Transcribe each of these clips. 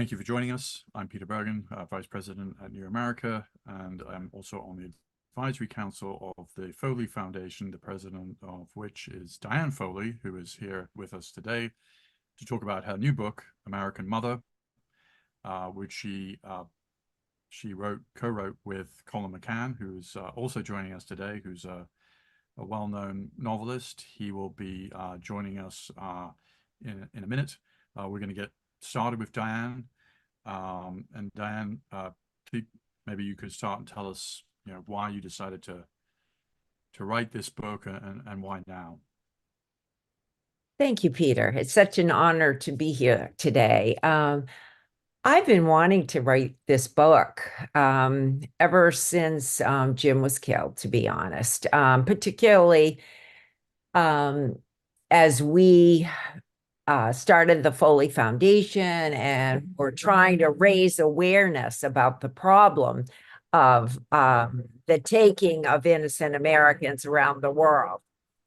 Thank you for joining us. I'm Peter Bergen, Vice President at New America, and I'm also on the Advisory Council of the Foley Foundation, the president of which is Diane Foley, who is here with us today to talk about her new book, American Mother, which she co-wrote with Colin McCann, who's also joining us today, who's a well-known novelist. He will be joining us in a minute. We're going to get started with Diane. And Diane, maybe you could start and tell us, why you decided to write this book and why now. Thank you, Peter. It's such an honor to be here today. I've been wanting to write this book ever since Jim was killed, to be honest, particularly as we started the Foley Foundation and we're trying to raise awareness about the problem of the taking of innocent Americans around the world.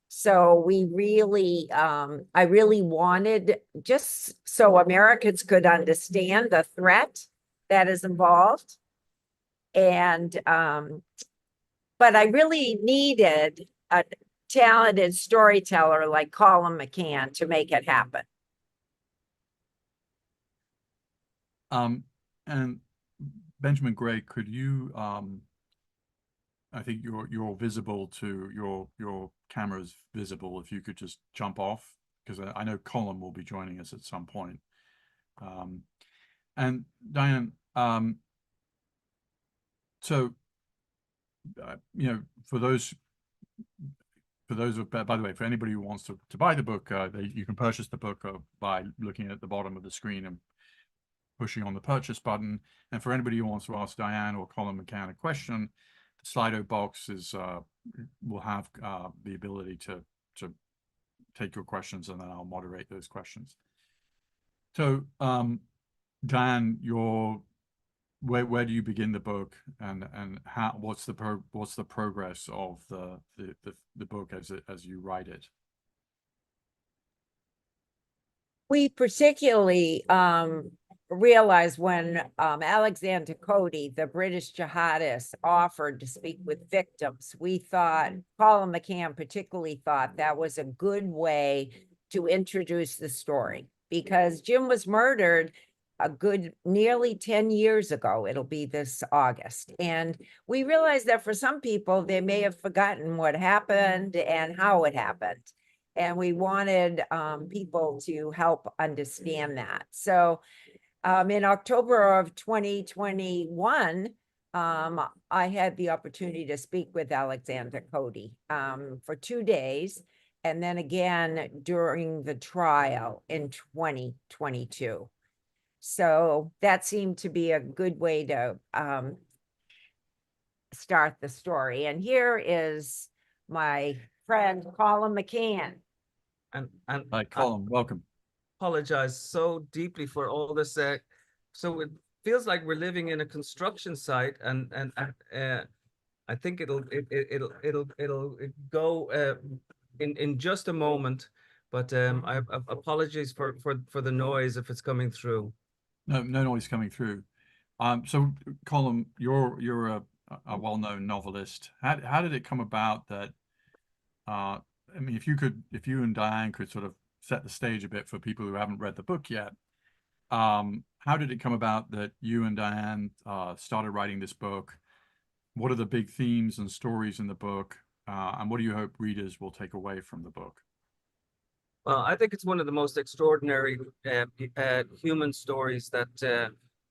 So we really, I really wanted, just so Americans could understand the threat that is involved. And, but I really needed a talented storyteller like Colin McCann to make it happen. And Benjamin Gray, could you, I think you're visible to your camera's visible. If you could just jump off, because I know Colin will be joining us at some point. And Diane, so for those of, by the way, for anybody who wants to buy the book, you can purchase the book by looking at the bottom of the screen and pushing on the purchase button. And for anybody who wants to ask Diane or Colin McCann a question, the Slido box will have the ability to take your questions, and then I'll moderate those questions. So, Diane, where do you begin the book, and what's the progress of the book as you write it? We particularly realized when Alexander Cody, the British jihadist, offered to speak with victims, we thought, Colin McCann particularly thought, that was a good way to introduce the story, because Jim was murdered a good nearly 10 years ago. It'll be this August. And we realized that for some people, they may have forgotten what happened and how it happened. And we wanted people to help understand that. So in October of 2021, I had the opportunity to speak with Alexander Cody for 2 days, and then again during the trial in 2022. So that seemed to be a good way to start the story. And here is my friend Colin McCann. And Hi, Colin, welcome. Apologize so deeply for all this. So it feels like we're living in a construction site, and I think it'll go in just a moment. But I apologize for the noise if it's coming through. No noise coming through. So Colin, you're a well-known novelist. How did it come about that? I mean, if you and Diane could sort of set the stage a bit for people who haven't read the book yet. How did it come about that you and Diane started writing this book? What are the big themes and stories in the book? And what do you hope readers will take away from the book? Well, I think it's one of the most extraordinary human stories that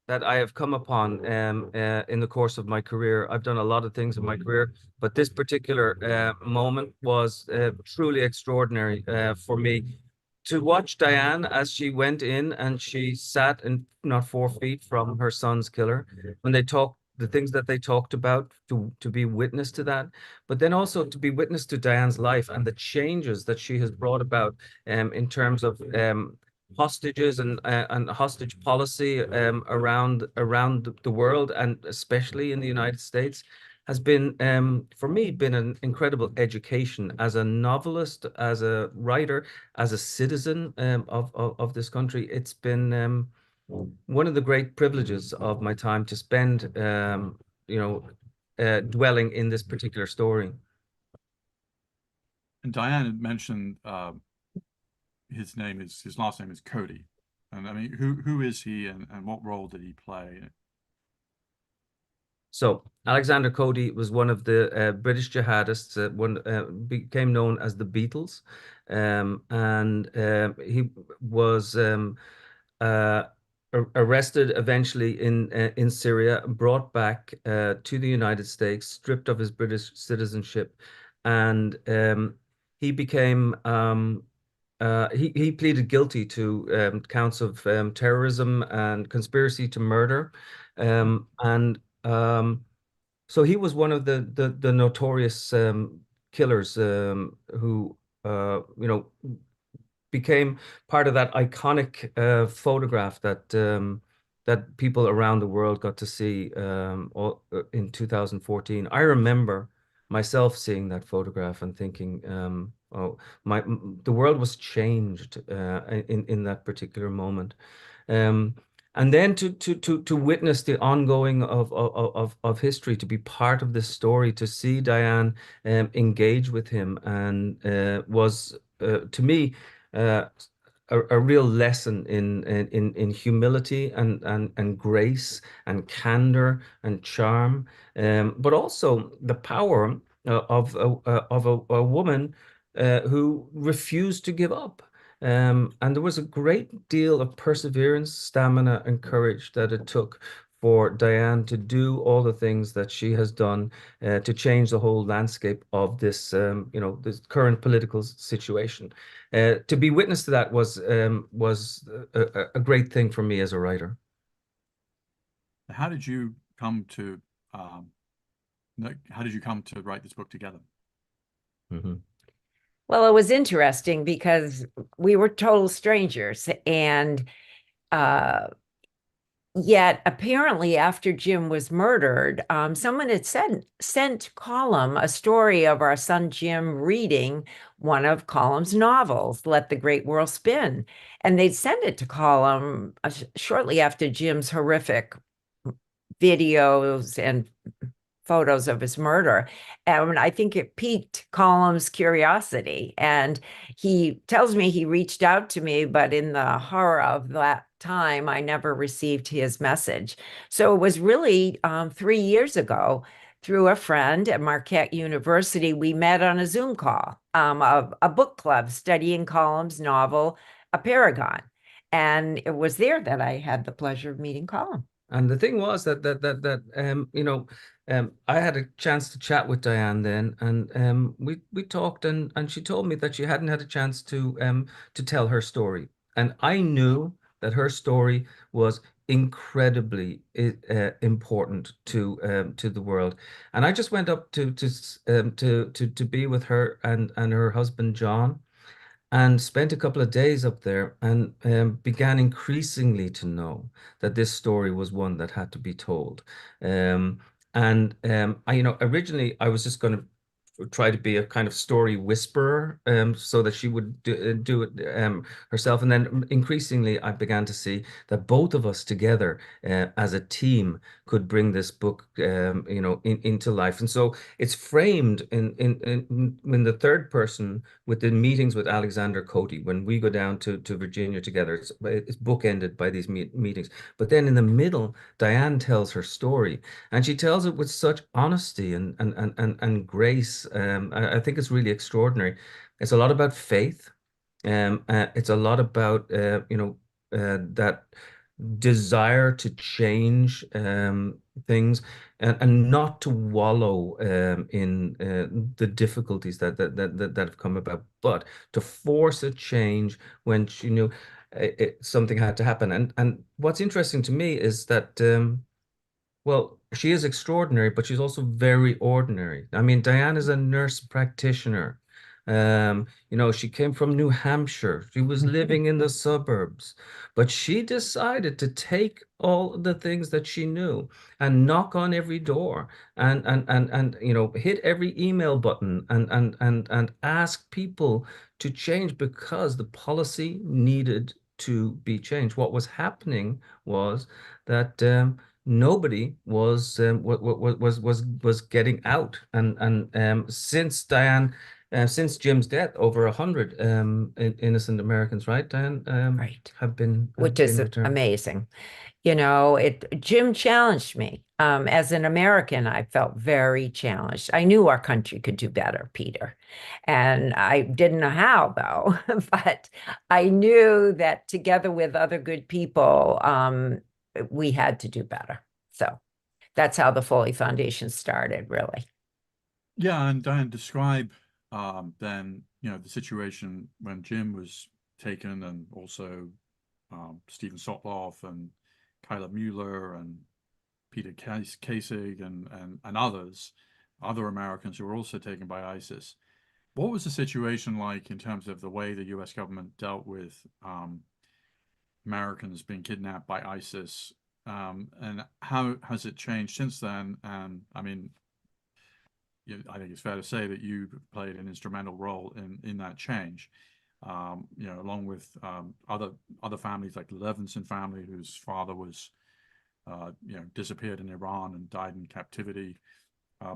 I have come upon in the course of my career. I've done a lot of things in my career, but this particular moment was truly extraordinary for me. To watch Diane as she went in and she sat not 4 feet from her son's killer, when they talked, the things that they talked about, to be witness to that, but then also to be witness to Diane's life and the changes that she has brought about in terms of hostages and hostage policy around the world, and especially in the United States, has been, for me, been an incredible education as a novelist, as a writer, as a citizen of this country. It's been one of the great privileges of my time to spend, you know, dwelling in this particular story. And Diane had mentioned his last name is Cody. And I mean, who is he, and what role did he play? So Alexander Cody was one of the British jihadists, became known as the Beatles, and he was uh, arrested eventually in Syria, brought back to the United States, stripped of his British citizenship, and he became he pleaded guilty to counts of terrorism and conspiracy to murder, and so he was one of the notorious killers who became part of that iconic photograph that people around the world got to see in 2014. I remember myself seeing that photograph and thinking, oh, the world was changed in that particular moment. Um, and then to witness the ongoing of history, to be part of this story, to see Diane engage with him, and was to me uh, a real lesson in humility and grace and candor and charm, but also the power of a woman who refused to give up. And there was a great deal of perseverance, stamina, and courage that it took for Diane to do all the things that she has done to change the whole landscape of this, this current political situation. To be witness to that was a great thing for me as a writer. How did you come to um, how did you come to write this book together? Mm-hmm. Well, it was interesting because we were total strangers, and yet apparently after Jim was murdered, someone had sent Colum a story of our son Jim reading one of Colum's novels, Let the Great World Spin. And they'd send it to Colum shortly after Jim's horrific videos and photos of his murder. And I think it piqued Colum's curiosity. And he tells me he reached out to me, but in the horror of that time, I never received his message. So it was really 3 years ago, through a friend at Marquette University, we met on a Zoom call, a book club studying Colum's novel, A Paragon. And it was there that I had the pleasure of meeting Colum. And the thing was that I had a chance to chat with Diane then, and we talked, and she told me that she hadn't had a chance to tell her story, and I knew that her story was incredibly important to the world, and I just went up to be with her and her husband John, and spent a couple of days up there, and began increasingly to know that this story was one that had to be told. And originally I was just going to try to be a kind of story whisperer, so that she would do it herself. And then increasingly, I began to see that both of us together as a team could bring this book, into life. And so it's framed in the third person with the meetings with Alexander Cody. When we go down to Virginia together, it's bookended by these meetings. But then in the middle, Diane tells her story, and she tells it with such honesty and grace. I think it's really extraordinary. It's a lot about faith. It's a lot about that desire to change things, and not to wallow in the difficulties that have come about, but to force a change when something had to happen. And what's interesting to me is that well, she is extraordinary, but she's also very ordinary. I mean, Diane is a nurse practitioner. She came from New Hampshire. She was living in the suburbs, but she decided to take all the things that she knew and knock on every door, and hit every email button, and ask people to change because the policy needed to be changed. What was happening was that nobody was getting out, and since Diane, since Jim's death, over 100 innocent Americans, right, Diane, Right. have been Which is returned. amazing. You know, Jim challenged me. As an American, I felt very challenged. I knew our country could do better, Peter. And I didn't know how, though. But I knew that together with other good people, we had to do better. So that's how the Foley Foundation started, really. Yeah, and Diane, describe then, the situation when Jim was taken, and also Stephen Sotloff and Kyla Mueller and Peter Kasich and others, other Americans who were also taken by ISIS. What was the situation like in terms of the way the US government dealt with Americans being kidnapped by ISIS? And how has it changed since then? And I mean, I think it's fair to say that you played an instrumental role in that change. Along with other families like the Levinson family, whose father was disappeared in Iran and died in captivity.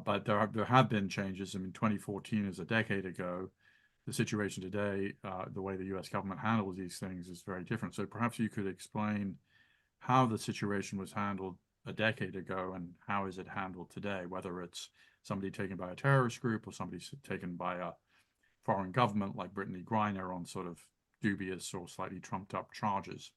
But there have been changes. I mean, 2014 is a decade ago. The situation today, the way the U.S. government handles these things is very different. So perhaps you could explain how the situation was handled a decade ago and how is it handled today, whether it's somebody taken by a terrorist group or somebody taken by a foreign government like Brittany Griner on sort of dubious or slightly trumped up charges.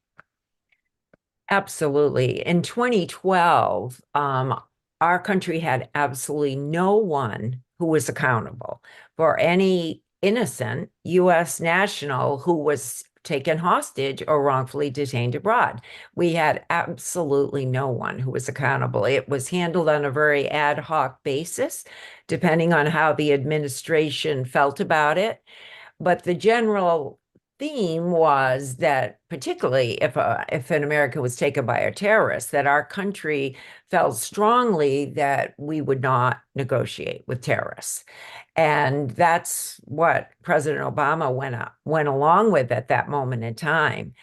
Absolutely. In 2012, our country had absolutely no one who was accountable for any innocent U.S. national who was taken hostage or wrongfully detained abroad. We had absolutely no one who was accountable. It was handled on a very ad hoc basis, depending on how the administration felt about it. But the general theme was that, particularly if an American was taken by a terrorist, that our country felt strongly that we would not negotiate with terrorists. And that's what President Obama went along with at that moment in time.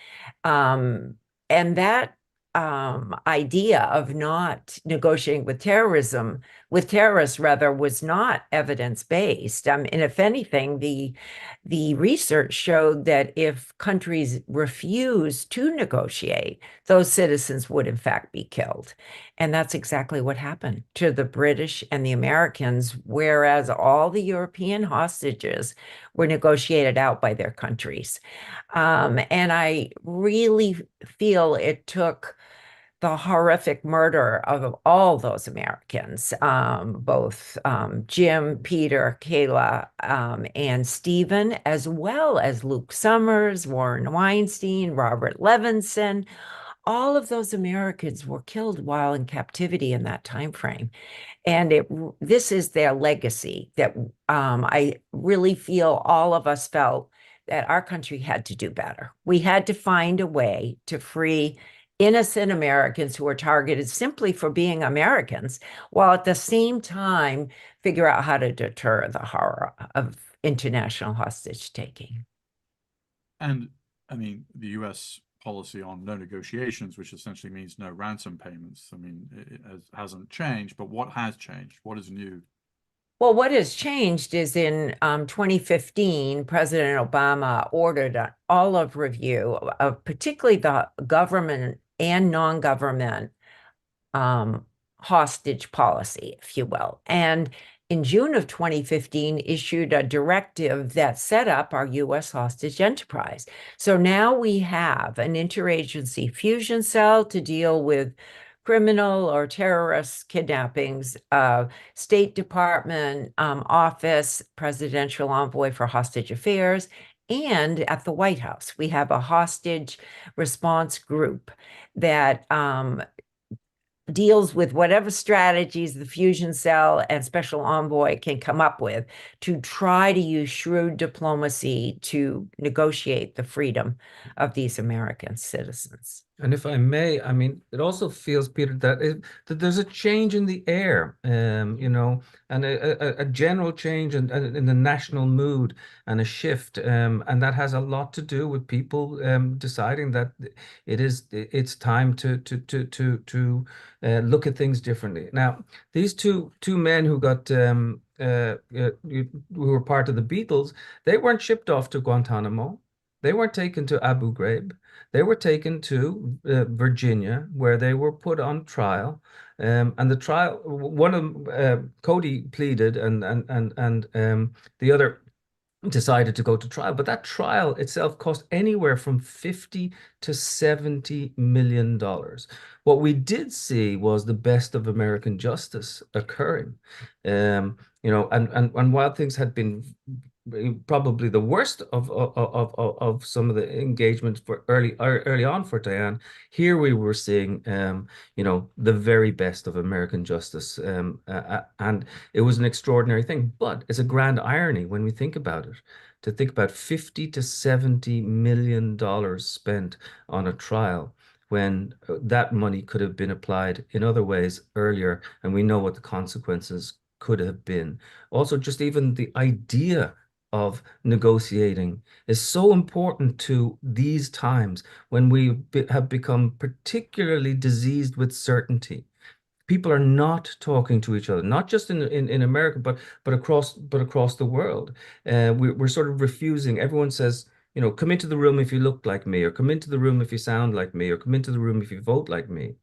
And that idea of not negotiating with terrorists rather, was not evidence-based. And if anything, the research showed that if countries refuse to negotiate, those citizens would in fact be killed. And that's exactly what happened to the British and the Americans, whereas all the European hostages were negotiated out by their countries. And I really feel it took the horrific murder of all those Americans, both Jim, Peter, Kayla, and Stephen, as well as Luke Summers, Warren Weinstein, Robert Levinson. All of those Americans were killed while in captivity in that time frame. And this is their legacy that I really feel all of us felt that our country had to do better. We had to find a way to free innocent Americans who were targeted simply for being Americans, while at the same time figure out how to deter the horror of international hostage taking. And I mean, the U.S. policy on no negotiations, which essentially means no ransom payments, I mean, it hasn't changed, but what has changed? What is new? Well, what has changed is in 2015, President Obama ordered an olive review of particularly the government and non-government hostage policy, if you will. And in June of 2015, issued a directive that set up our U.S. hostage enterprise. So now we have an interagency fusion cell to deal with criminal or terrorist kidnappings, State Department office, presidential envoy for hostage affairs, and at the White House, we have a hostage response group that deals with whatever strategies the fusion cell and special envoy can come up with to try to use shrewd diplomacy to negotiate the freedom of these American citizens. And if I may, I mean, it also feels, Peter, that there's a change in the air, and a general change in the national mood and a shift, and that has a lot to do with people deciding that it's time to look at things differently. Now, these two men who got who were part of the Beatles, they weren't shipped off to Guantanamo. They weren't taken to Abu Ghraib. They were taken to Virginia, where they were put on trial. And the trial, one of them, Cody pleaded, and the other decided to go to trial. But that trial itself cost anywhere from 50 to 70 million dollars. What we did see was the best of American justice occurring. And while things had been probably the worst of some of the engagements for early on for Diane, here we were seeing the very best of American justice, and it was an extraordinary thing. But it's a grand irony when we think about it, to think about 50 to 70 million dollars spent on a trial when that money could have been applied in other ways earlier, and we know what the consequences could have been. Also, just even the idea of negotiating is so important to these times when have become particularly diseased with certainty. People are not talking to each other, not just in America, but across the world. We're sort of refusing. Everyone says, come into the room if you look like me, or come into the room if you sound like me, or come into the room if you vote like me.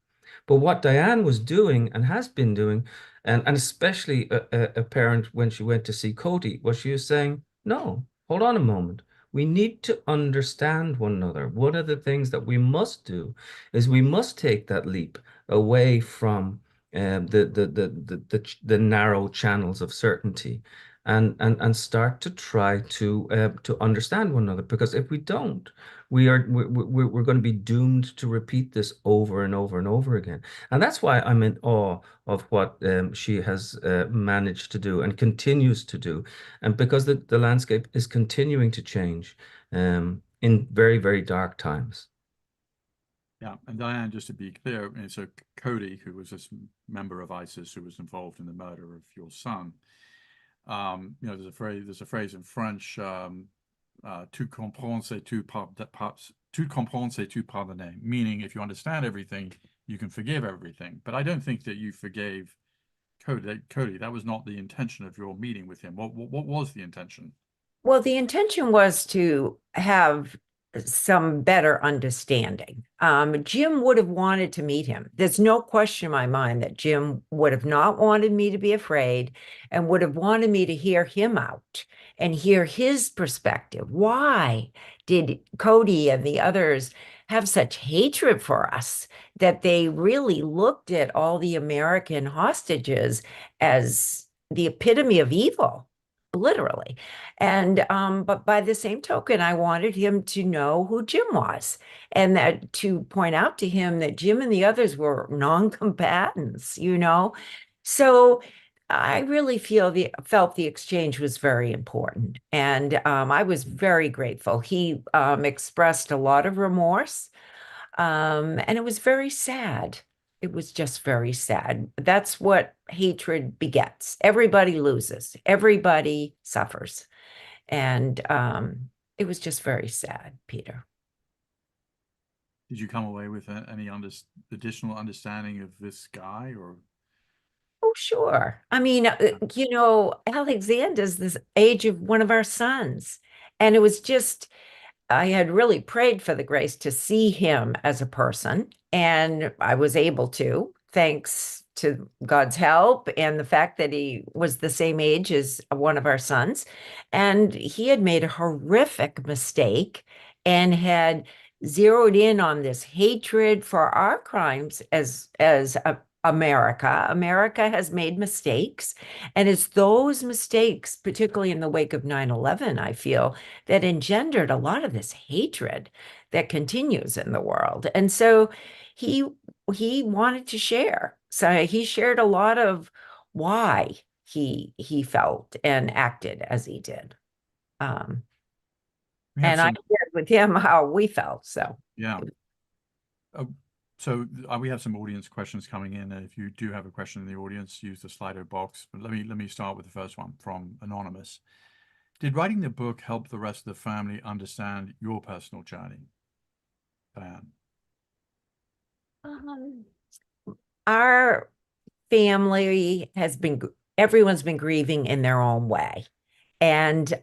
But what Diane was doing and has been doing, and especially apparent when she went to see Cody, was she was saying, no, hold on a moment. We need to understand one another. One of the things that we must do is we must take that leap away from the narrow channels of certainty, and start to try to understand one another. Because if we don't, we're going to be doomed to repeat this over and over and over again. And that's why I'm in awe of what she has managed to do and continues to do, and because the landscape is continuing to change in very, very dark times. Yeah, and Diane, just to be clear, so Cody, who was this member of ISIS who was involved in the murder of your son, there's a phrase in French, tout comprendre, c'est tout comprendre, c'est tout pardonner, meaning if you understand everything, you can forgive everything. But I don't think that you forgave Cody. That was not the intention of your meeting with him. What was the intention? Well, the intention was to have some better understanding. Jim would have wanted to meet him. There's no question in my mind that Jim would have not wanted me to be afraid and would have wanted me to hear him out and hear his perspective. Why did Cody and the others have such hatred for us that they really looked at all the American hostages as the epitome of evil, literally? And but by the same token, I wanted him to know who Jim was, and that to point out to him that Jim and the others were non-combatants. So I really felt the exchange was very important, and I was very grateful. He expressed a lot of remorse, and it was very sad. It was just very sad. That's what hatred begets. Everybody loses. Everybody suffers. And it was just very sad, Peter. Did you come away with any additional understanding of this guy, or? Oh, sure. I mean, Alexander's the age of one of our sons. And it was just, I had really prayed for the grace to see him as a person, and I was able to, thanks to God's help and the fact that he was the same age as one of our sons. And he had made a horrific mistake and had zeroed in on this hatred for our crimes as America. America has made mistakes, and it's those mistakes, particularly in the wake of 9/11, I feel, that engendered a lot of this hatred that continues in the world. And so he wanted to share. So he shared a lot of why he felt and acted as he did. We have And I some, shared with him how we felt. So yeah. So we have some audience questions coming in. If you do have a question in the audience, use the Slido box. But let me start with the first one from Anonymous. Did writing the book help the rest of the family understand your personal journey, Diane? Our family has been, everyone's been grieving in their own way. And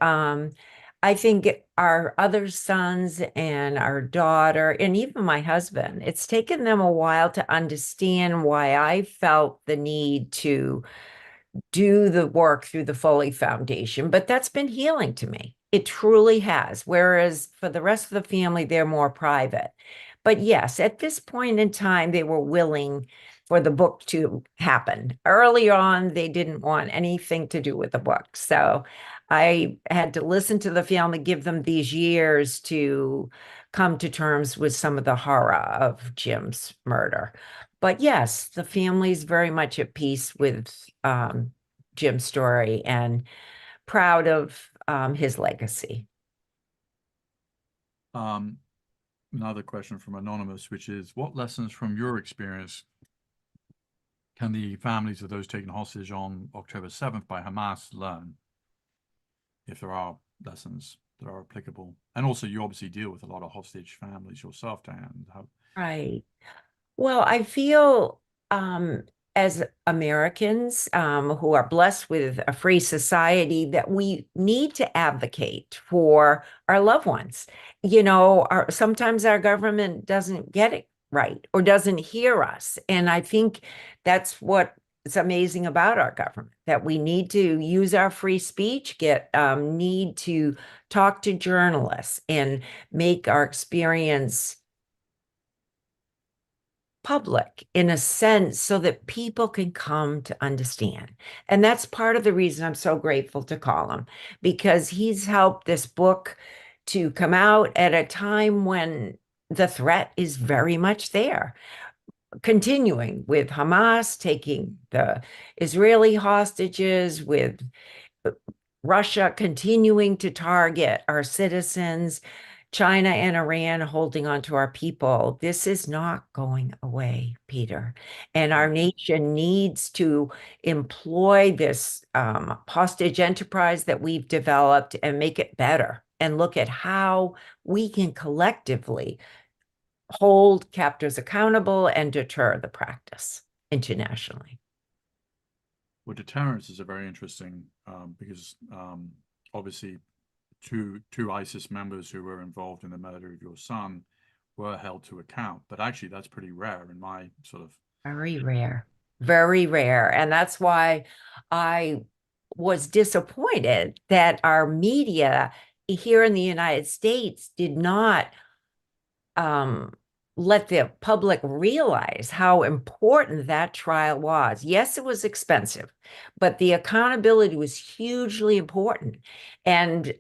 I think our other sons and our daughter, and even my husband, it's taken them a while to understand why I felt the need to do the work through the Foley Foundation, but that's been healing to me. It truly has. Whereas for the rest of the family, they're more private. But yes, at this point in time, they were willing for the book to happen. Early on, they didn't want anything to do with the book. So I had to listen to the family, give them these years to come to terms with some of the horror of Jim's murder. But yes, the family's very much at peace with Jim's story and proud of his legacy. Another question from Anonymous, which is, what lessons from your experience can the families of those taken hostage on October 7th by Hamas learn, if there are lessons that are applicable? And also, you obviously deal with a lot of hostage families yourself, Diane. Right. Well, I feel as Americans who are blessed with a free society that we need to advocate for our loved ones. You know, sometimes our government doesn't get it right or doesn't hear us. And I think that's what is amazing about our government, that we need to use our free speech, need to talk to journalists and make our experience public in a sense so that people can come to understand. And that's part of the reason I'm so grateful to Colin, because he's helped this book to come out at a time when the threat is very much there. Continuing with Hamas taking the Israeli hostages, with Russia continuing to target our citizens, China and Iran holding on to our people. This is not going away, Peter. And our nation needs to employ this hostage enterprise that we've developed and make it better and look at how we can collectively hold captors accountable and deter the practice internationally. Well, deterrence is a very interesting because obviously two ISIS members who were involved in the murder of your son were held to account, but actually that's pretty rare in my sort of Very rare, very rare. And that's why I was disappointed that our media here in the United States did not let the public realize how important that trial was. Yes, it was expensive, but the accountability was hugely important. And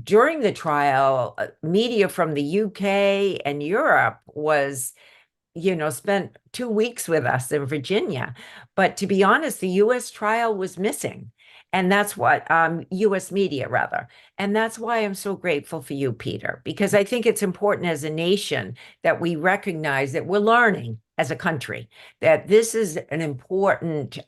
during the trial, media from the UK and Europe was, spent 2 weeks with us in Virginia. But to be honest, the US trial was missing. And that's what, US media rather. And that's why I'm so grateful for you, Peter, because I think it's important as a nation that we recognize that we're learning as a country, that this is an important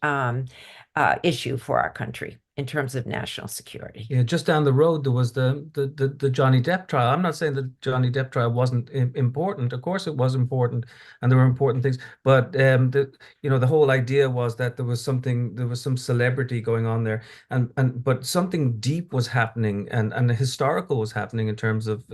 issue for our country in terms of national security. Yeah, just down the road there was the Johnny Depp trial. I'm not saying the Johnny Depp trial wasn't important. Of course, it was important, and there were important things. But the whole idea was that there was some celebrity going on there, but something deep was happening, and historical was happening in terms of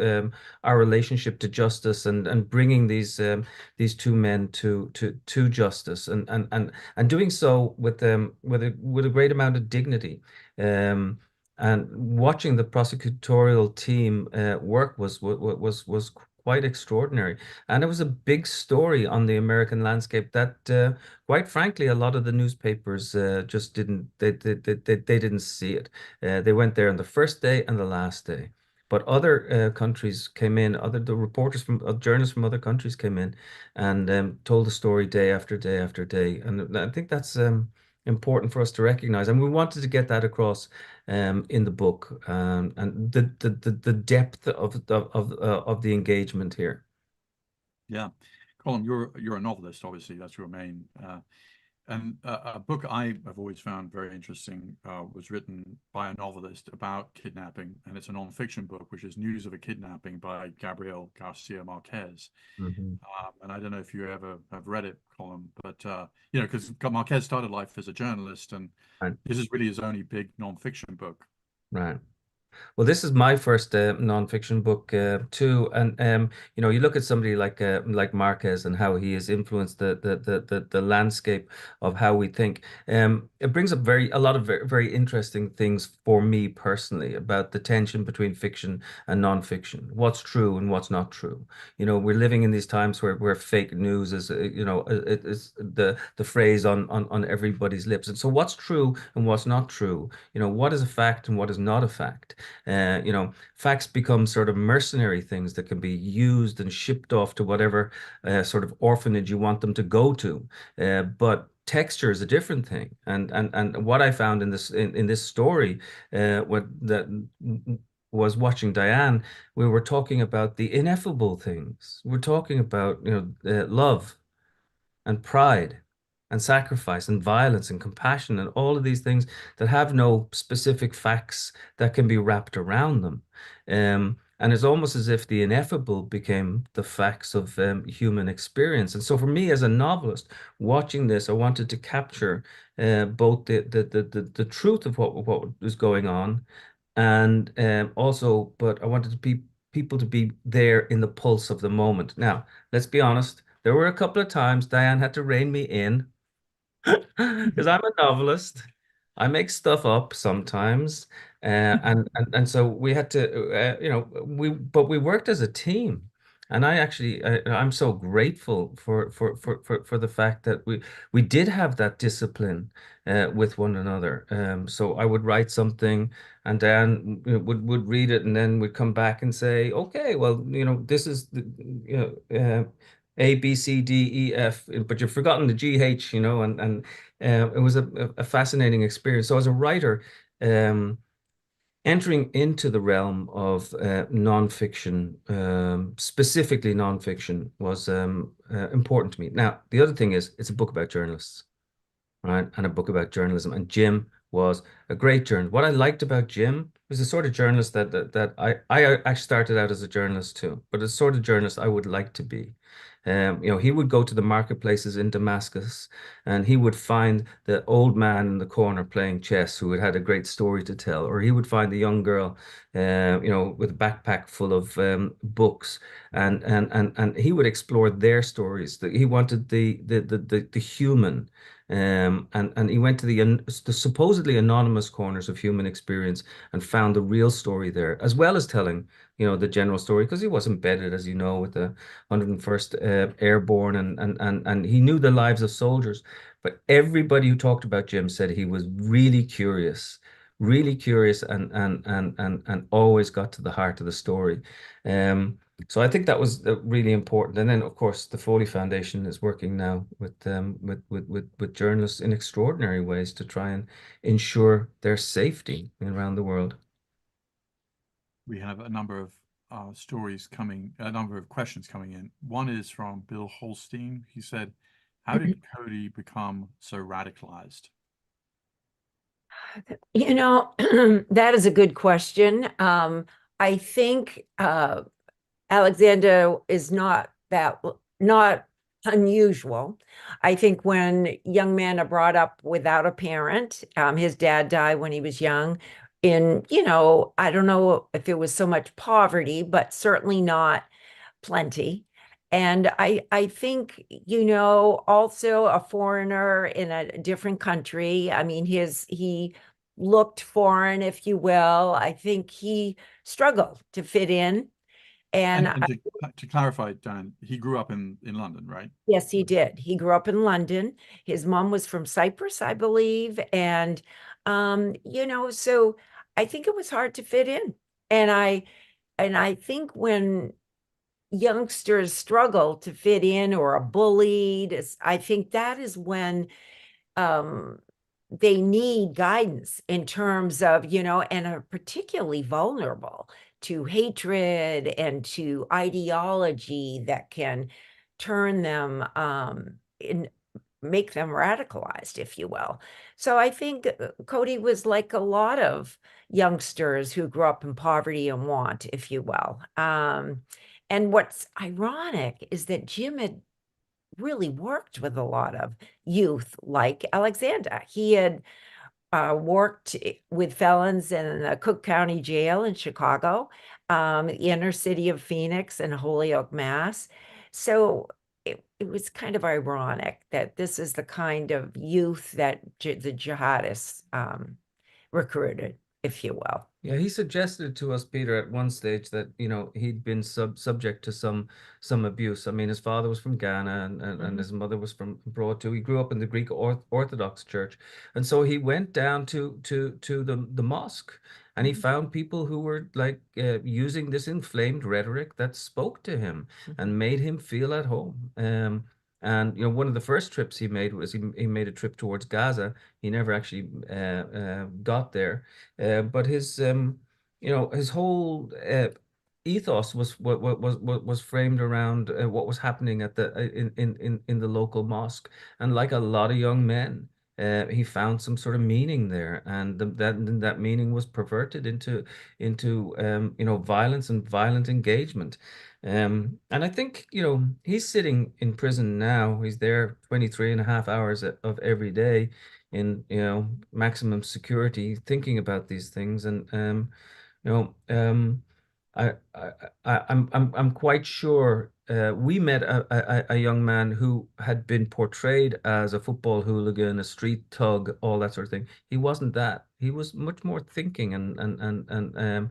our relationship to justice and bringing these two men to justice and doing so with a great amount of dignity. And watching the prosecutorial team work was quite extraordinary, and it was a big story on the American landscape that, quite frankly, a lot of the newspapers just didn't they didn't see it. They went there on the first day and the last day. But other countries came in, the reporters journalists from other countries came in and told the story day after day after day. And I think that's important for us to recognize, and we wanted to get that across in the book, and the depth of the engagement here. Yeah. Colin, you're a novelist, obviously. That's your main. And a book I have always found very interesting was written by a novelist about kidnapping, and it's a nonfiction book, which is News of a Kidnapping by Gabriel Garcia Marquez. Mhm. And I don't know if you ever have read it, Colin, but you know, because Marquez started life as a journalist, and Right, this is really his only big nonfiction book. right. Well, this is my first nonfiction book too, and you know, you look at somebody like Marquez and how he has influenced the landscape of how we think. It brings up a lot of very interesting things for me personally about the tension between fiction and nonfiction. What's true and what's not true. You know, we're living in these times where fake news is you know it is the phrase on everybody's lips, and so what's true and what's not true. You know, what is a fact and what is not a fact. You know, facts become sort of mercenary things that can be used and shipped off to whatever sort of orphanage you want them to go to. But texture is a different thing. And what I found in this story, what that was watching Diane, we were talking about the ineffable things. We're talking about, you know, love and pride and sacrifice and violence and compassion and all of these things that have no specific facts that can be wrapped around them. And it's almost as if the ineffable became the facts of human experience. And so for me as a novelist, watching this, I wanted to capture both the truth of what was going on and also, but I wanted to be people to be there in the pulse of the moment. Now, let's be honest. There were a couple of times Diane had to rein me in because I'm a novelist. I make stuff up sometimes, and so we had to, you know, we worked as a team, and I'm so grateful for the fact that we did have that discipline with one another. So I would write something, and Diane would read it, and then we'd come back and say, okay, well, you know, this is the, you know. A, B, C, D, E, F, but you've forgotten the GH, you know, and it was a fascinating experience. So as a writer, entering into the realm of nonfiction, specifically nonfiction, was important to me. Now, the other thing is, it's a book about journalists, right? And a book about journalism. And Jim was a great journalist. What I liked about Jim was the sort of journalist that I actually started out as a journalist too, but the sort of journalist I would like to be. You know, he would go to the marketplaces in Damascus and he would find the old man in the corner playing chess who had a great story to tell, or he would find the young girl, you know, with a backpack full of books, and he would explore their stories. He wanted the human. And he went to the supposedly anonymous corners of human experience and found the real story there, as well as telling, you know, the general story, because he was embedded, as you know, with the 101st Airborne, and he knew the lives of soldiers. But everybody who talked about Jim said he was really curious, and always got to the heart of the story. So I think that was really important. And then, of course, the Foley Foundation is working now with journalists in extraordinary ways to try and ensure their safety around the world. We have a number of a number of questions coming in. One is from Bill Holstein. He said, "How did Cody become so radicalized?" You know, that is a good question. I think Alexander is not unusual. I think when young men are brought up without a parent, his dad died when he was young. You know, I don't know if it was so much poverty, but certainly not plenty. And I think, you know, also a foreigner in a different country. I mean, he looked foreign, if you will. I think he struggled to fit in. And And to clarify, Dan, he grew up in London, right? yes, he did. He grew up in London. His mom was from Cyprus, I believe. And you know, so I think it was hard to fit in. And I think when youngsters struggle to fit in or are bullied, I think that is when um, they need guidance in terms of, you know, and are particularly vulnerable to hatred and to ideology that can turn them make them radicalized, if you will. So I think Cody was like a lot of youngsters who grew up in poverty and want, if you will. And what's ironic is that Jim had really worked with a lot of youth like Alexander. He had worked with felons in the Cook County Jail in Chicago, the inner city of Phoenix and Holyoke, Mass. So it was kind of ironic that this is the kind of youth that the jihadists recruited, if you will. Yeah, he suggested to us, Peter, at one stage that, you know, he'd been subject to some abuse. I mean, his father was from Ghana and his mother was from abroad too. He grew up in the Greek Orthodox Church. And so he went down to the mosque, and he found people who were like using this inflamed rhetoric that spoke to him and made him feel at home. And you know, one of the first trips he made was he made a trip towards Gaza. He never actually got there. But his you know, his whole ethos was framed around what was happening at the in the local mosque. And like a lot of young men, he found some sort of meaning there, and that meaning was perverted into you know, violence and violent engagement. And I think, you know, he's sitting in prison now. He's there 23.5 hours of every day in, you know, maximum security, thinking about these things. And you know, I'm quite sure we met a young man who had been portrayed as a football hooligan, a street thug, all that sort of thing. He wasn't that. He was much more thinking and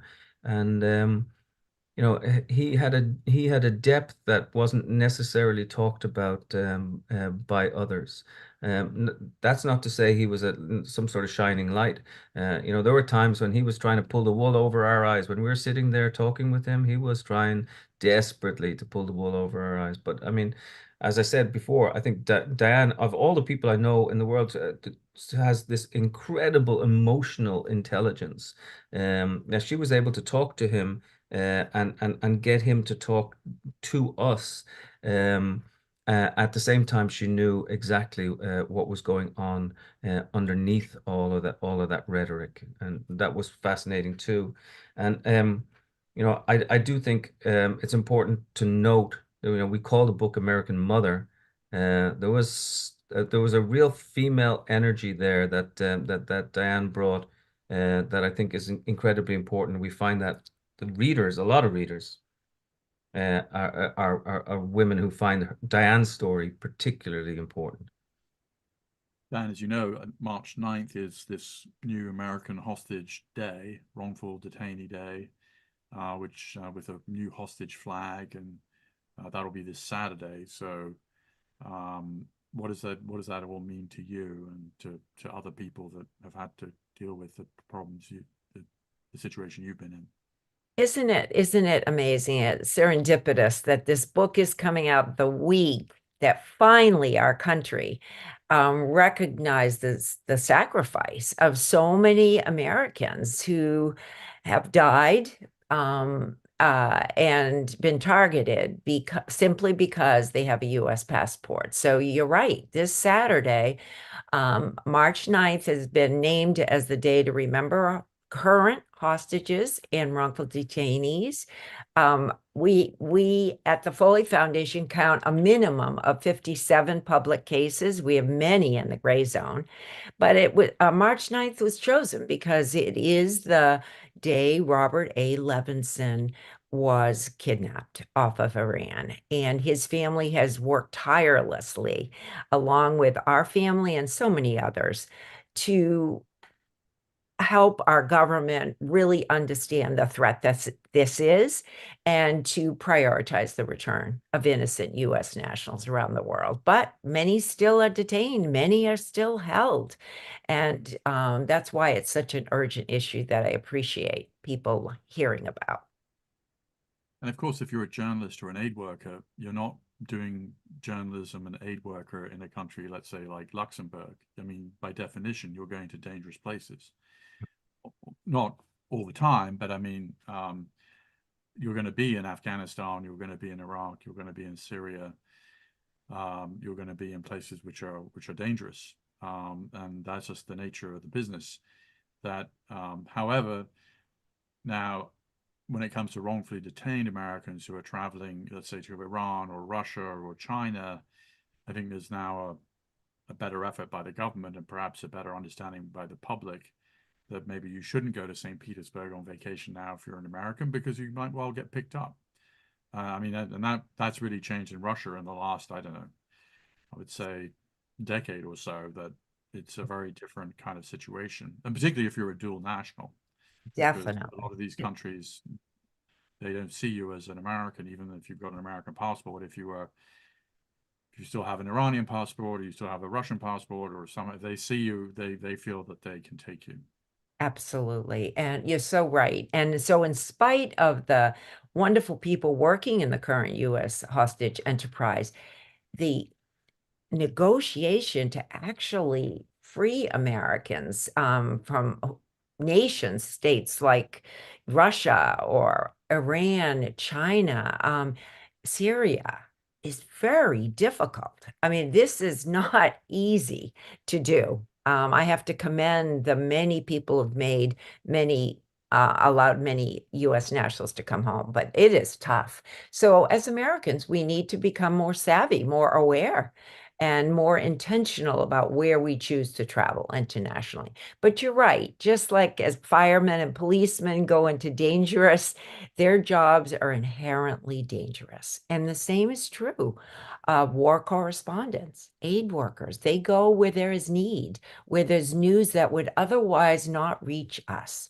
you know, he had a depth that wasn't necessarily talked about by others. That's not to say he was some sort of shining light. You know, there were times when he was trying to pull the wool over our eyes. When we were sitting there talking with him, he was trying desperately to pull the wool over our eyes. But I mean, as I said before, I think Diane, of all the people I know in the world, has this incredible emotional intelligence. Now she was able to talk to him and get him to talk to us. At the same time, she knew exactly what was going on underneath all of that rhetoric, and that was fascinating too. And you know, I do think it's important to note that, you know, we call the book American Mother. There was a real female energy there that Diane brought that I think is incredibly important. We find that the readers, a lot of readers, are women who find Diane's story particularly important. Dan, as you know, March 9th is this new American Hostage Day, Wrongful Detainee Day, which with a new hostage flag, and that'll be this Saturday. So, what does that all mean to you and to other people that have had to deal with the problems the situation you've been in? Isn't it amazing? It's serendipitous that this book is coming out the week that finally our country recognizes the sacrifice of so many Americans who have died and been targeted simply because they have a U.S. passport. So you're right. This Saturday, March 9th has been named as the day to remember current hostages and wrongful detainees. We at the Foley Foundation count a minimum of 57 public cases. We have many in the gray zone, but it was March 9th was chosen because it is the day Robert A. Levinson was kidnapped off of Iran, and his family has worked tirelessly, along with our family and so many others, to help our government really understand the threat that this is, and to prioritize the return of innocent U.S. nationals around the world. But many still are detained, many are still held. And that's why it's such an urgent issue that I appreciate people hearing about. And of course, if you're a journalist or an aid worker, you're not doing journalism and aid worker in a country, let's say like Luxembourg. I mean, by definition, you're going to dangerous places. Not all the time, but I mean, you're going to be in Afghanistan, you're going to be in Iraq, you're going to be in Syria. you're going to be in places which are dangerous, and that's just the nature of the business. That, however, now when it comes to wrongfully detained Americans who are traveling, let's say, to Iran or Russia or China, I think there's now a better effort by the government and perhaps a better understanding by the public that maybe you shouldn't go to St. Petersburg on vacation now if you're an American, because you might well get picked up. I mean, and that's really changed in Russia in the last, I don't know, I would say decade or so, that it's a very different kind of situation. And particularly if you're a dual national, because a Definitely. lot of these countries, they don't see you as an American, even if you've got an American passport. If you still have an Iranian passport, or you still have a Russian passport, or some, if they see you, they feel that they can take you. Absolutely. And you're so right. And so, in spite of the wonderful people working in the current U.S. hostage enterprise, the negotiation to actually free Americans from nation states like Russia or Iran, China, Syria is very difficult. I mean, this is not easy to do. I have to commend the many people who've made many allowed many US nationals to come home, but it is tough. So as Americans, we need to become more savvy, more aware, and more intentional about where we choose to travel internationally. But you're right, just like as firemen and policemen go into dangerous, their jobs are inherently dangerous. And the same is true of war correspondents, aid workers. They go where there is need, where there's news that would otherwise not reach us.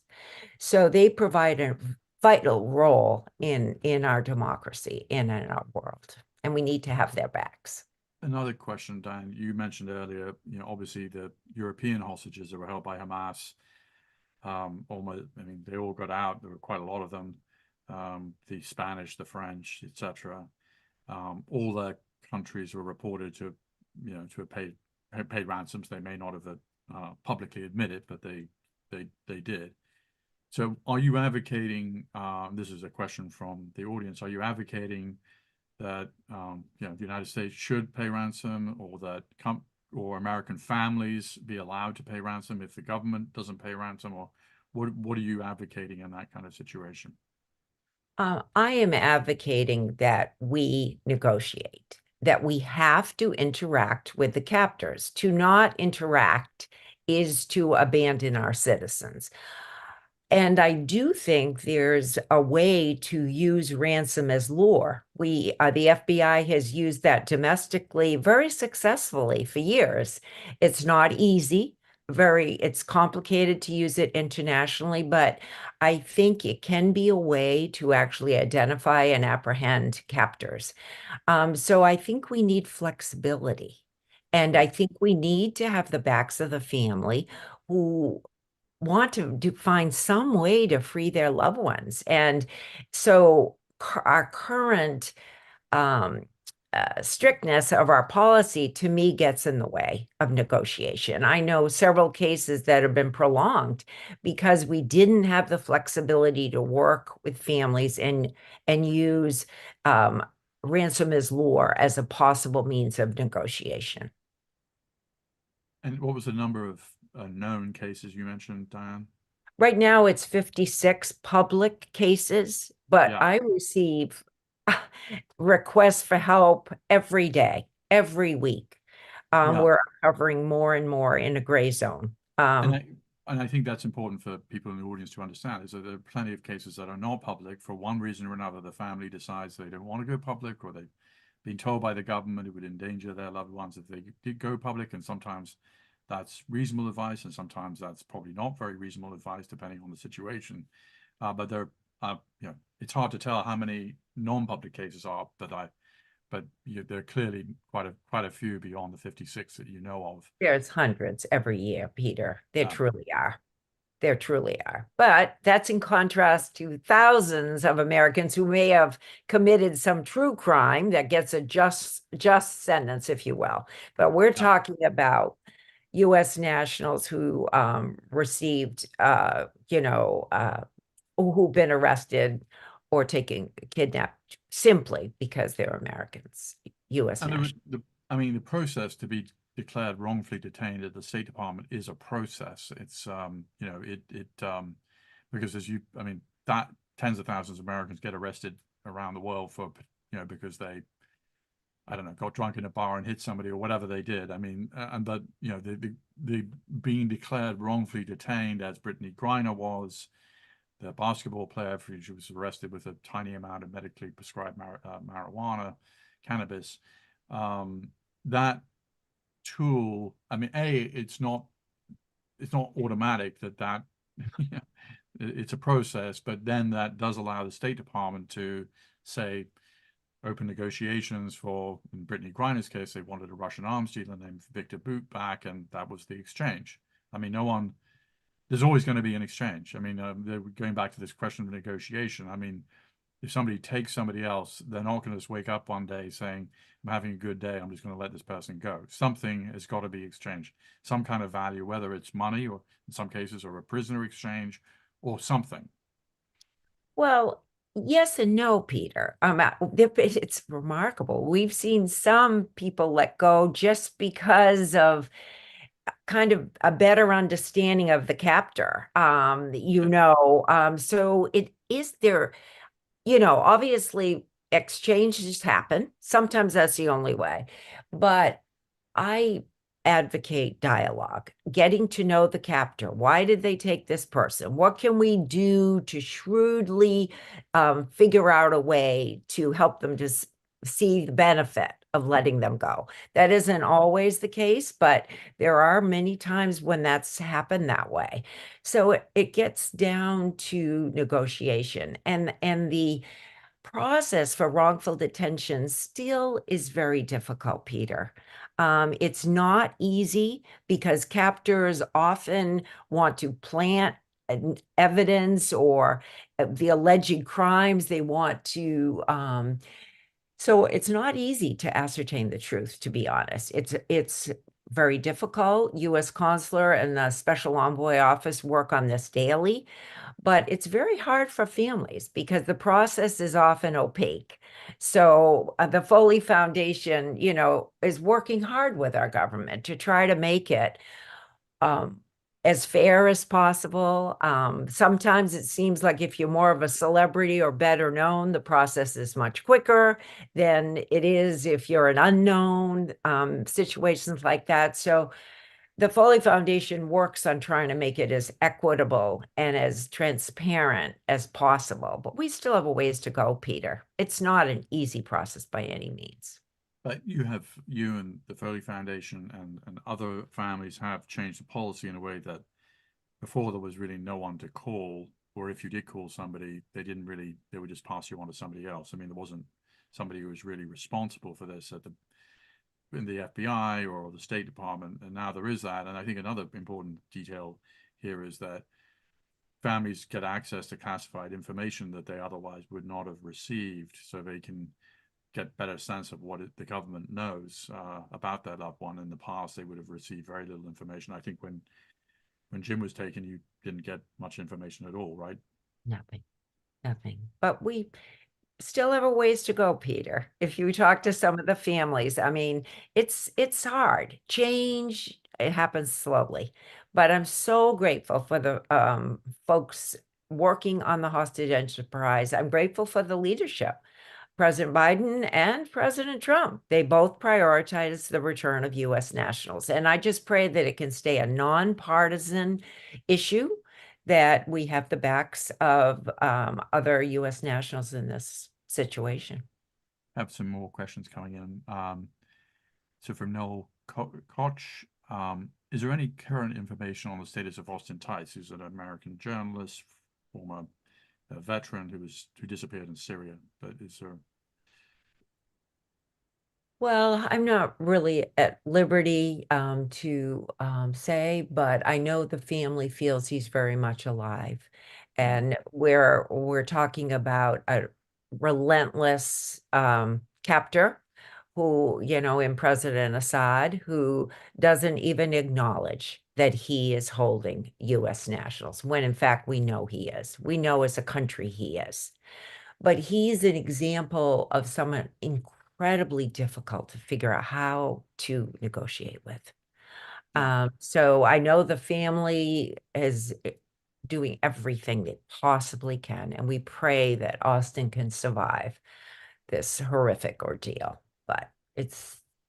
So they provide a vital role in our democracy and in our world. And we need to have their backs. Another question, Diane, you mentioned earlier, obviously the European hostages that were held by Hamas, almost, I mean, they all got out. There were quite a lot of them, the Spanish, the French, etc. All the countries were reported to, to have paid ransoms. They may not have publicly admitted, but they did. So are you advocating, this is a question from the audience, are you advocating that the United States should pay ransom, or that or American families be allowed to pay ransom if the government doesn't pay ransom, or what are you advocating in that kind of situation? I am advocating that we negotiate, that we have to interact with the captors. To not interact is to abandon our citizens. And I do think there's a way to use ransom as lure. The FBI has used that domestically very successfully for years. It's not easy, it's complicated to use it internationally, but I think it can be a way to actually identify and apprehend captors. So I think we need flexibility. And I think we need to have the backs of the family who want to find some way to free their loved ones. And so our current strictness of our policy, to me, gets in the way of negotiation. I know several cases that have been prolonged because we didn't have the flexibility to work with families and use ransom as lure as a possible means of negotiation. And what was the number of known cases you mentioned, Diane? Right now, it's 56 public cases, but Yeah. I receive requests for help every day, every week. Yeah. We're covering more and more in a gray zone. And I think that's important for people in the audience to understand, is that there are plenty of cases that are not public. For one reason or another, the family decides they don't want to go public, or they've been told by the government it would endanger their loved ones if they did go public. And sometimes that's reasonable advice, and sometimes that's probably not very reasonable advice, depending on the situation. But there, it's hard to tell how many non-public cases are, but there are clearly quite a few beyond the 56 that you know of. There's hundreds every year, Peter. There truly are. There truly are. But that's in contrast to thousands of Americans who may have committed some true crime that gets a just sentence, if you will. But we're talking about U.S. nationals who received, who've been arrested or taken kidnapped simply because they're Americans. US And national. I mean, the process to be declared wrongfully detained at the State Department is a process. It's, you know, because I mean, that tens of thousands of Americans get arrested around the world for, you know, because they, I don't know, got drunk in a bar and hit somebody or whatever they did. I mean, but you know, the being declared wrongfully detained, as Brittany Griner was, the basketball player, she was arrested with a tiny amount of medically prescribed marijuana, cannabis. That tool, I mean, it's not automatic that it's a process, but then that does allow the State Department to say, open negotiations for, in Brittany Griner's case, they wanted a Russian arms dealer named Victor Boot back, and that was the exchange. I mean, there's always going to be an exchange. I mean, going back to this question of negotiation, I mean, if somebody takes somebody else, they're not going to just wake up one day saying, I'm having a good day, I'm just going to let this person go. Something has got to be exchanged, some kind of value, whether it's money or in some cases, or a prisoner exchange or something. Well, yes and no, Peter. It's remarkable. We've seen some people let go just because of kind of a better understanding of the captor. So it is there, obviously exchanges happen. Sometimes that's the only way. But I advocate dialogue, getting to know the captor. Why did they take this person? What can we do to shrewdly figure out a way to help them to see the benefit of letting them go? That isn't always the case, but there are many times when that's happened that way. So it gets down to negotiation, and the process for wrongful detention still is very difficult, Peter. It's not easy because captors often want to plant evidence or the alleged crimes they want to. So it's not easy to ascertain the truth, to be honest. It's very difficult. U.S. Consular and the Special Envoy Office work on this daily, but it's very hard for families because the process is often opaque. So the Foley Foundation, is working hard with our government to try to make it as fair as possible. Sometimes it seems like if you're more of a celebrity or better known, the process is much quicker than it is if you're an unknown, situations like that. So the Foley Foundation works on trying to make it as equitable and as transparent as possible, but we still have a ways to go, Peter. It's not an easy process by any means. But you and the Foley Foundation and other families have changed the policy in a way that before there was really no one to call, or if you did call somebody, they would just pass you on to somebody else. I mean, there wasn't somebody who was really responsible for this in the FBI or the State Department, and now there is that. And I think another important detail here is that families get access to classified information that they otherwise would not have received, so they can get better sense of what the government knows about their loved one. In the past, they would have received very little information. I think when Jim was taken, you didn't get much information at all, right? Nothing. But we still have a ways to go, Peter. If you talk to some of the families, I mean, it's hard. Change, it happens slowly. But I'm so grateful for the folks working on the hostage enterprise. I'm grateful for the leadership. President Biden and President Trump, they both prioritize the return of U.S. nationals. And I just pray that it can stay a nonpartisan issue, that we have the backs of other U.S. nationals in this situation. I have some more questions coming in. So from Noel Koch, is there any current information on the status of Austin Tice, who's an American journalist, former veteran who disappeared in Syria? But is there? Well, I'm not really at liberty to say, but I know the family feels he's very much alive. And we're talking about a relentless captor who, in President Assad, who doesn't even acknowledge that he is holding U.S. nationals, when in fact we know he is. We know as a country he is. But he's an example of someone incredibly difficult to figure out how to negotiate with. Yeah. So I know the family is doing everything they possibly can, and we pray that Austin can survive this horrific ordeal. But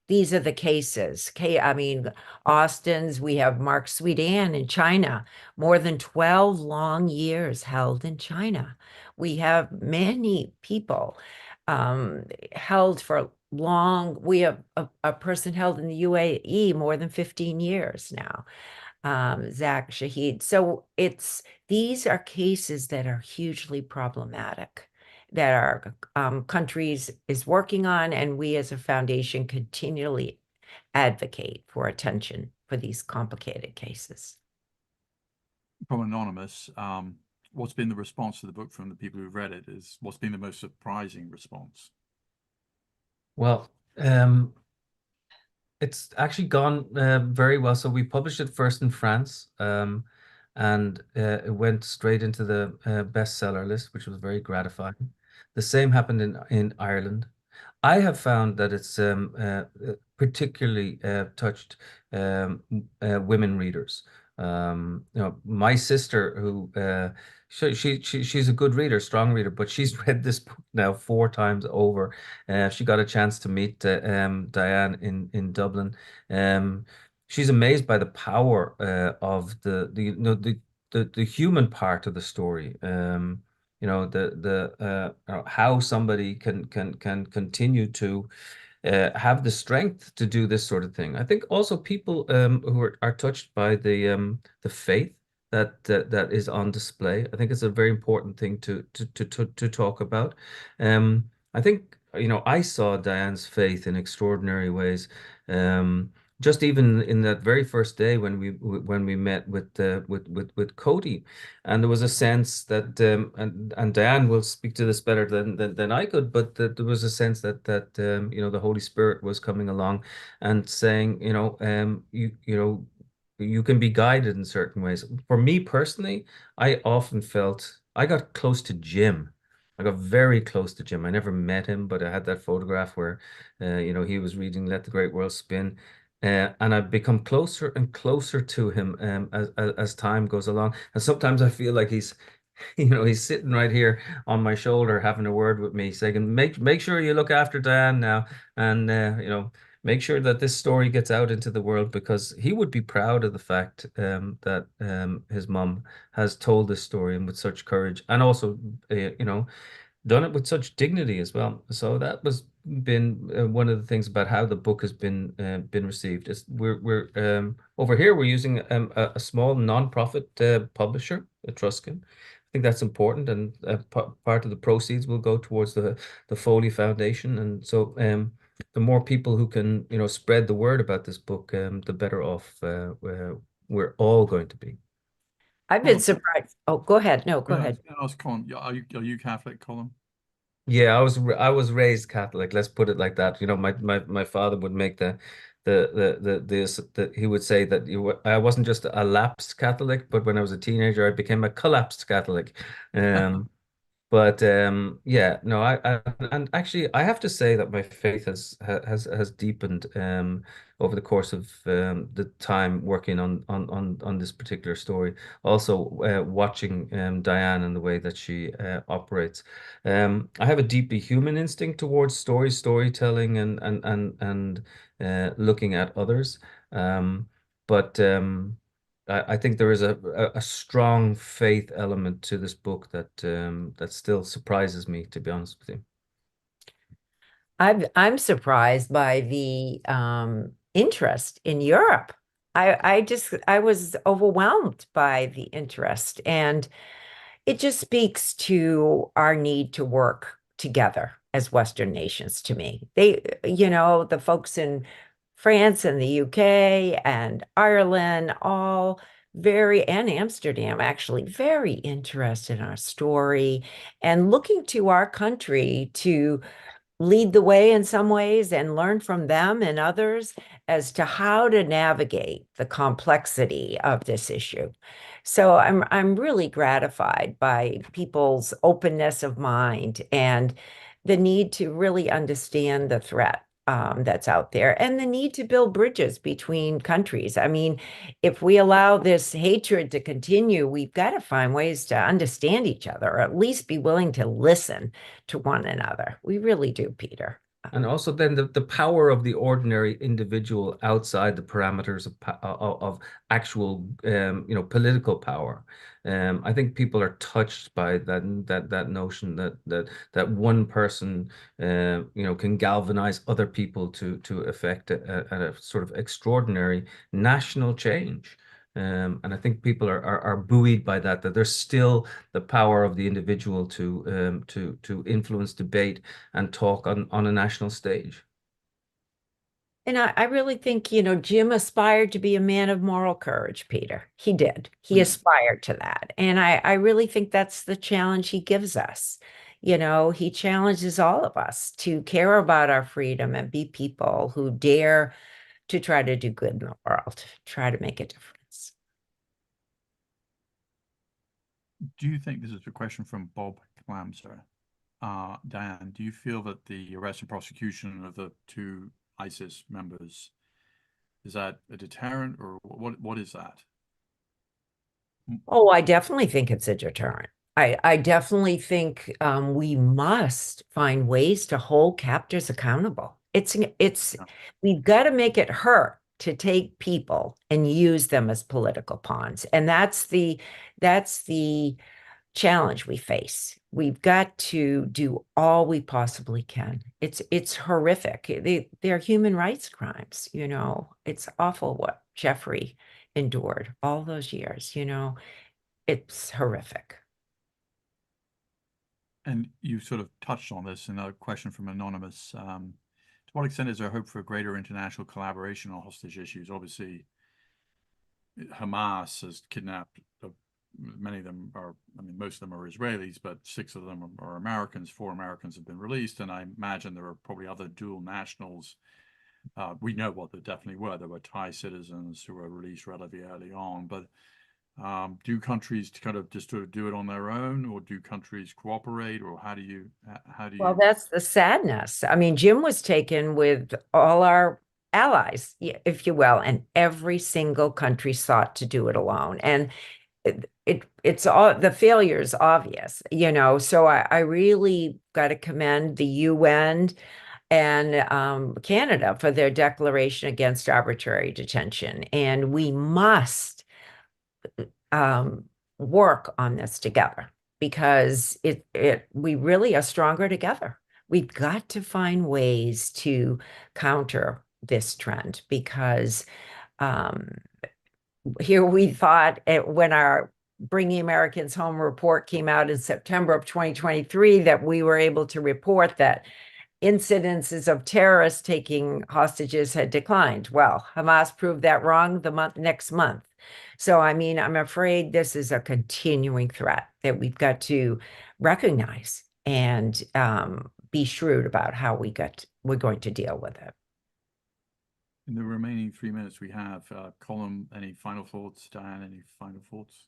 these are the cases. I mean, Austin's, we have Mark Sweetan in China, more than 12 long years held in China. We have many people held for long. We have a person held in the UAE more than 15 years now, Zach Shahid. So these are cases that are hugely problematic that our countries is working on, and we as a foundation continually advocate for attention for these complicated cases. From Anonymous, what's been the response to the book from the people who've read it? What's been the most surprising response? Well, it's actually gone very well. So we published it first in France, and it went straight into the bestseller list, which was very gratifying. The same happened in Ireland. I have found that it's particularly touched women readers. My sister, who she's a good reader, strong reader, but she's read this book now 4 times over. She got a chance to meet Diane in Dublin. Um, she's amazed by the power of the human part of the story. How somebody can continue to have the strength to do this sort of thing. I think also people who are touched by the faith that is on display. I think it's a very important thing to talk about. I think I saw Diane's faith in extraordinary ways. Just even in that very first day when we met with Cody, and there was a sense that and Diane will speak to this better than I could, but that there was a sense that the Holy Spirit was coming along and saying, you can be guided in certain ways. For me personally, I often felt I got close to Jim. I got very close to Jim. I never met him, but I had that photograph where, he was reading "Let the Great World Spin," and I've become closer and closer to him as time goes along. And sometimes I feel like he's, he's sitting right here on my shoulder having a word with me, saying, "Make sure you look after Diane now, and make sure that this story gets out into the world," because he would be proud of the fact that his mom has told this story and with such courage, and also, done it with such dignity as well. So that was been one of the things about how the book has been received. Is we're over here we're using a small non-profit publisher, Etruscan. I think that's important, and part of the proceeds will go towards the Foley Foundation. And so the more people who can spread the word about this book, the better off we're all going to be. I've been surprised. Oh, go ahead. No, go I was ahead. going to ask Colin, are you Catholic, Colin? Yeah, I was raised Catholic. Let's put it like that. My father would make the he would say that I wasn't just a lapsed Catholic, but when I was a teenager, I became a collapsed Catholic. Um, but yeah, no, and actually I have to say that my faith has deepened over the course of the time working on this particular story. Also watching Diane and the way that she operates. I have a deeply human instinct towards storytelling and looking at others. But I think there is a strong faith element to this book that still surprises me, to be honest with you. I'm surprised by the interest in Europe. I was overwhelmed by the interest, and it just speaks to our need to work together as Western nations to me. The folks in France and the UK and Ireland, and Amsterdam, actually very interested in our story and looking to our country to lead the way in some ways and learn from them and others as to how to navigate the complexity of this issue. So I'm really gratified by people's openness of mind and the need to really understand the threat that's out there and the need to build bridges between countries. I mean, if we allow this hatred to continue, we've got to find ways to understand each other, or at least be willing to listen to one another. We really do, Peter. And also then the power of the ordinary individual outside the parameters of actual political power. I think people are touched by that notion that one person can galvanize other people to effect a sort of extraordinary national change. And I think people are buoyed by that there's still the power of the individual to influence debate and talk on a national stage. And I really think, Jim aspired to be a man of moral courage, Peter. He did. He aspired to that. And I really think that's the challenge he gives us. He challenges all of us to care about our freedom and be people who dare to try to do good in the world, try to make a difference. Do you think, this is a question from Bob Clamser, Diane, do you feel that the arrest and prosecution of the 2 ISIS members, is that a deterrent, or what is that? Oh, I definitely think it's a deterrent. I definitely think we must find ways to hold captors accountable. We've got to make it hurt to take people and use them as political pawns. And that's the challenge we face. We've got to do all we possibly can. It's horrific. They're human rights crimes, It's awful what Jeffrey endured all those years, It's horrific. And you sort of touched on this in a question from Anonymous. To what extent is there hope for greater international collaboration on hostage issues? Obviously, Hamas has kidnapped many of them are, I mean, most of them are Israelis, but 6 of them are Americans. 4 Americans have been released, and I imagine there are probably other dual nationals. We know what there definitely were. There were Thai citizens who were released relatively early on, but do countries kind of just sort of do it on their own, or do countries cooperate, or how do you? Well, that's the sadness. I mean, Jim was taken with all our allies, if you will, and every single country sought to do it alone. And it's all, the failure is obvious, so I really got to commend the UN and Canada for their declaration against arbitrary detention. And we must work on this together, because we really are stronger together. We've got to find ways to counter this trend, because here we thought when our Bringing Americans Home report came out in September of 2023 that we were able to report that incidences of terrorists taking hostages had declined. Well, Hamas proved that wrong next month. So, I mean, I'm afraid this is a continuing threat that we've got to recognize and be shrewd about how we're going to deal with it. In the remaining 3 minutes we have, Colin, any final thoughts? Diane, any final thoughts?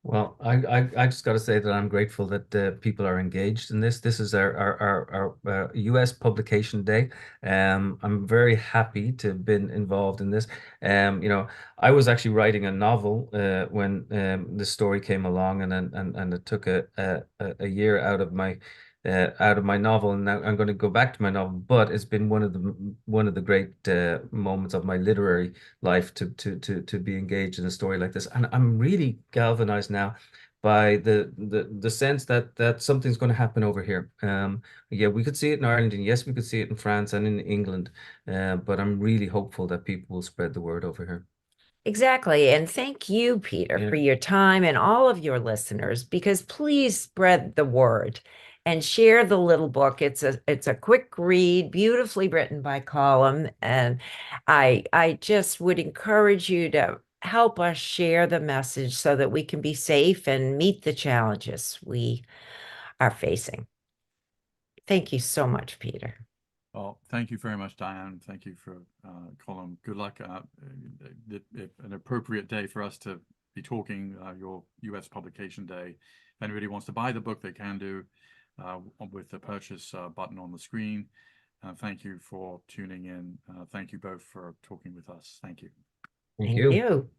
Well, I just got to say that I'm grateful that people are engaged in this. This is our US Publication Day. I'm very happy to have been involved in this. I was actually writing a novel when this story came along, and it took a year out of my novel, and now I'm going to go back to my novel. But it's been one of the great moments of my literary life to be engaged in a story like this, and I'm really galvanized now by the sense that something's going to happen over here. Yeah, we could see it in Ireland, and yes, we could see it in France and in England, but I'm really hopeful that people will spread the word over here. Exactly. And thank you, Peter, Yeah. for your time, and all of your listeners, because please spread the word and share the little book. It's a quick read, beautifully written by Colin. And I just would encourage you to help us share the message so that we can be safe and meet the challenges we are facing. Thank you so much, Peter. Well, thank you very much, Diane. Thank you for Colin. Good luck. An appropriate day for us to be talking, your US Publication Day. If anybody wants to buy the book, they can do. with the purchase button on the screen. Thank you for tuning in. Thank you both for talking with us. Thank you. Thank you. You.